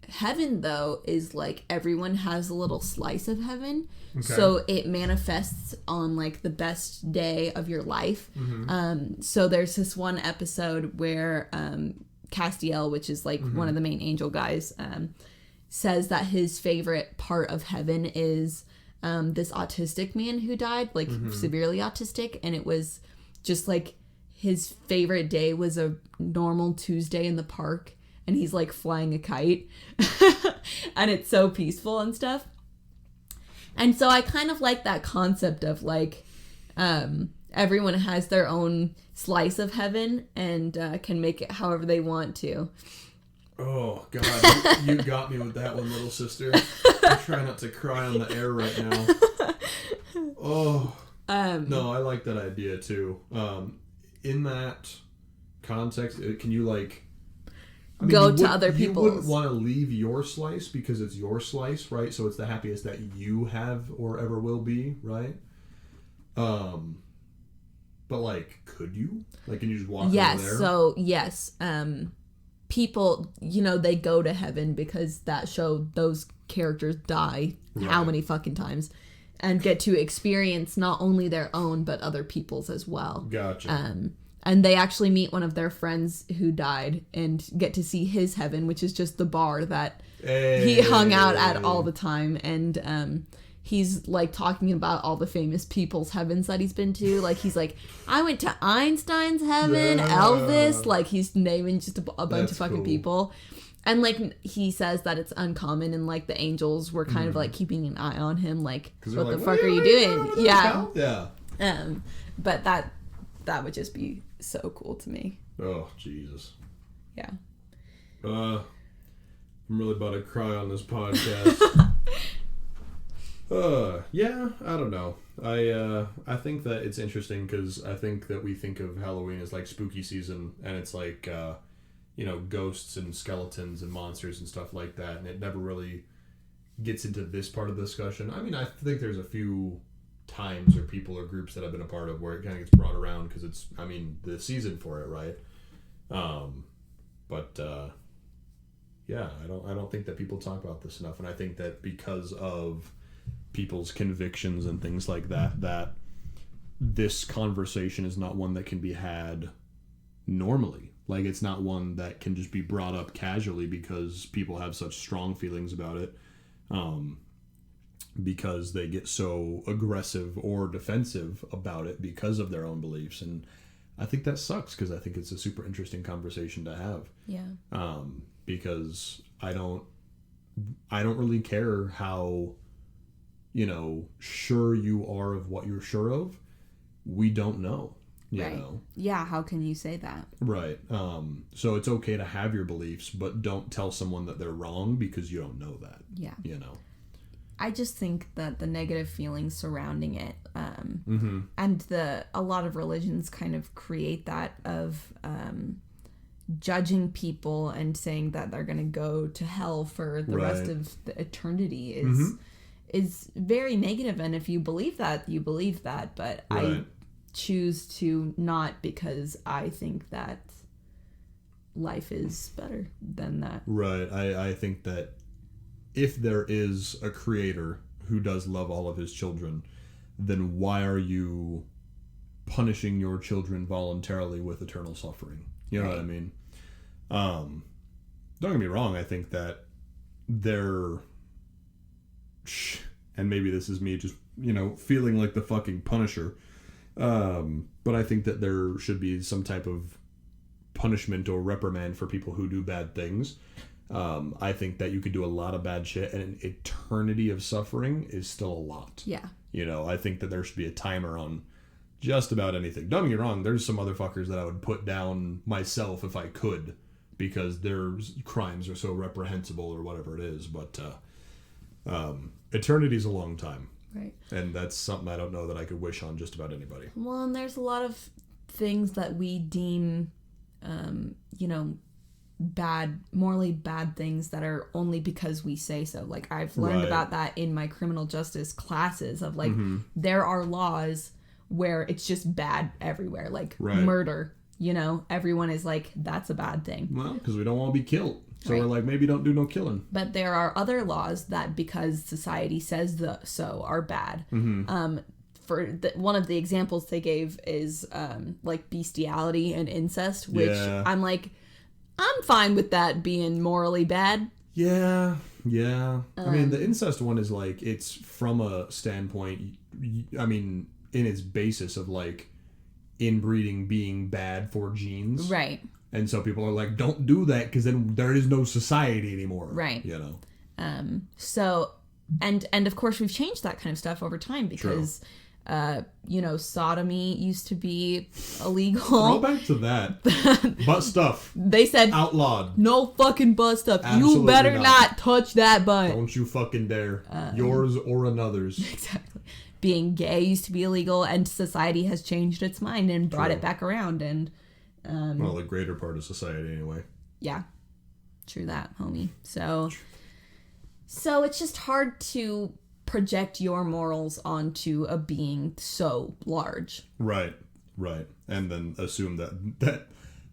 Heaven, though, is like everyone has a little slice of heaven. Okay. So it manifests on like the best day of your life. Mm-hmm. So there's this one episode where Castiel, which is like one of the main angel guys, says that his favorite part of heaven is this autistic man who died, like severely autistic. And it was just like his favorite day was a normal Tuesday in the park. and he's like flying a kite and it's so peaceful and stuff. And so I kind of like that concept of like everyone has their own slice of heaven and can make it however they want to. Oh, God. You got me with that one, little sister. I try not to cry on the air right now. Oh. No, I like that idea, too. In that context, can you, like... go to other people's... You wouldn't want to leave your slice because it's your slice, right? So it's the happiest that you have or ever will be, right? But, like, could you? Like, can you just walk over there? Yes. People, they go to heaven because that show, those characters die how many fucking times and get to experience not only their own but other people's as well. Gotcha. And they actually meet one of their friends who died and get to see his heaven, which is just the bar that he hung out at all the time. And he's like talking about all the famous people's heavens that he's been to. Like he's like, I went to Einstein's heaven, Elvis. Like he's naming just a bunch of fucking people. And like he says that it's uncommon, and like the angels were kind of like keeping an eye on him. Like, what the fuck are you doing? Yeah. But that would just be so cool to me. Oh, Jesus. Yeah. I'm really about to cry on this podcast. Yeah, I don't know. I think that it's interesting because I think that we think of Halloween as like spooky season, and it's like ghosts and skeletons and monsters and stuff like that, and it never really gets into this part of the discussion. I mean, I think there's a few times or people or groups that I've been a part of where it kind of gets brought around because it's, I mean, the season for it, right? Yeah, I don't think that people talk about this enough, and I think that because of people's convictions and things like that this conversation is not one that can be had normally. Like, it's not one that can just be brought up casually because people have such strong feelings about it, because they get so aggressive or defensive about it because of their own beliefs. And I think that sucks because I think it's a super interesting conversation to have. Yeah. Because I don't really care how, sure you are of what you're sure of. We don't know. You know? Yeah, how can you say that? Right. So it's okay to have your beliefs, but don't tell someone that they're wrong because you don't know that. Yeah. I just think that the negative feelings surrounding it, and a lot of religions kind of create that of judging people and saying that they're going to go to hell for the rest of the eternity is very negative. And if you believe that, you believe that. But I choose to not, because I think that life is better than that. Right. I think that if there is a creator who does love all of his children, then why are you punishing your children voluntarily with eternal suffering? You know what I mean? Don't get me wrong, I think that and maybe this is me just, feeling like the fucking Punisher, but I think that there should be some type of punishment or reprimand for people who do bad things. I think that you could do a lot of bad shit, and an eternity of suffering is still a lot. Yeah. I think that there should be a timer on just about anything. Don't get me wrong, there's some motherfuckers that I would put down myself if I could, because their crimes are so reprehensible or whatever it is. But eternity's a long time. Right. And that's something I don't know that I could wish on just about anybody. Well, and there's a lot of things that we deem, morally bad things that are only because we say so. Like, I've learned about that in my criminal justice classes of, like, there are laws where it's just bad everywhere. Like, murder, everyone is like, that's a bad thing. Well, because we don't want to be killed. So we're like, maybe don't do no killing. But there are other laws that, because society says so, are bad. One of the examples they gave is like bestiality and incest, which I'm like, I'm fine with that being morally bad. Yeah. I mean, the incest one is like, it's from a standpoint, I mean, in its basis of like inbreeding being bad for genes. Right. And so people are like, don't do that because then there is no society anymore. Right. You know? So, and of course we've changed that kind of stuff over time because, sodomy used to be illegal. Go back to that. Butt stuff. They said outlawed. No fucking butt stuff. Absolutely you better not. not touch that butt. Don't you fucking dare. Yours or another's. Exactly. Being gay used to be illegal, and society has changed its mind and brought it back around. And well, the greater part of society, anyway. Yeah, true that, homie. So it's just hard to project your morals onto a being so large. Right. And then assume that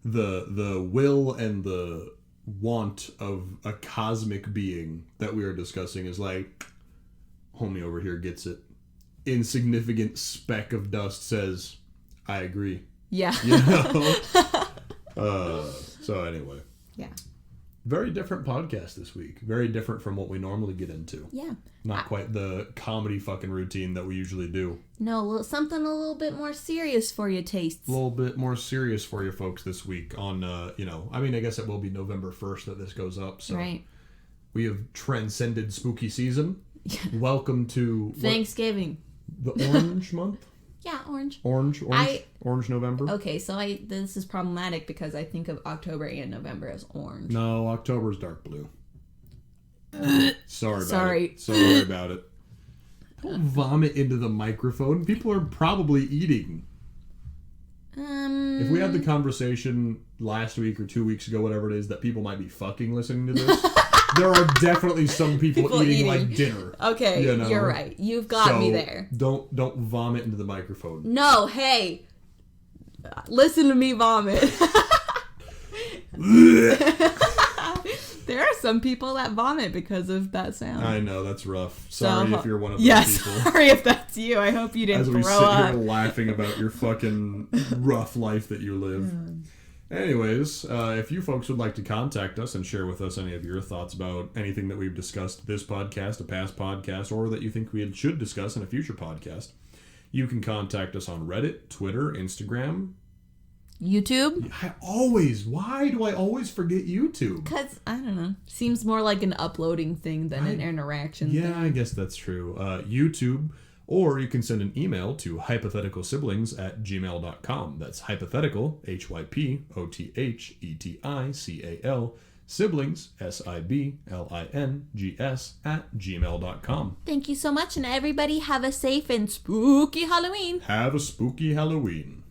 the will and the want of a cosmic being that we are discussing is like, homie over here gets it. Insignificant speck of dust says, I agree. Yeah. You know? So anyway. Yeah. Very different podcast this week. Very different from what we normally get into. Yeah. Not quite the comedy fucking routine that we usually do. No, something a little bit more serious for your tastes. A little bit more serious for you folks this week on, I guess it will be November 1st that this goes up. So right. We have transcended spooky season. Welcome to... Thanksgiving. The orange month? Yeah, orange. Orange November? Okay, so this is problematic because I think of October and November as orange. No, October's dark blue. Sorry about it. Don't vomit into the microphone. People are probably eating. If we had the conversation last week or 2 weeks ago, whatever it is, that people might be fucking listening to this, there are definitely some people eating like dinner. Okay, you're right. You've got me there. Don't vomit into the microphone. No, hey. Listen to me vomit. There are some people that vomit because of that sound. I know, that's rough. Sorry if you're one of those people. Sorry if that's you. I hope you didn't throw up. As we throw sit here laughing about your fucking rough life that you live. Anyways, if you folks would like to contact us and share with us any of your thoughts about anything that we've discussed this podcast, a past podcast, or that you think we should discuss in a future podcast, you can contact us on Reddit, Twitter, Instagram, YouTube. Why do I always forget YouTube? Because, I don't know, seems more like an uploading thing than an interaction thing. Yeah, I guess that's true. YouTube, or you can send an email to hypotheticalsiblings@gmail.com. That's hypothetical, HYPOTHETICAL, siblings, SIBLINGS @gmail.com. Thank you so much, and everybody have a safe and spooky Halloween. Have a spooky Halloween.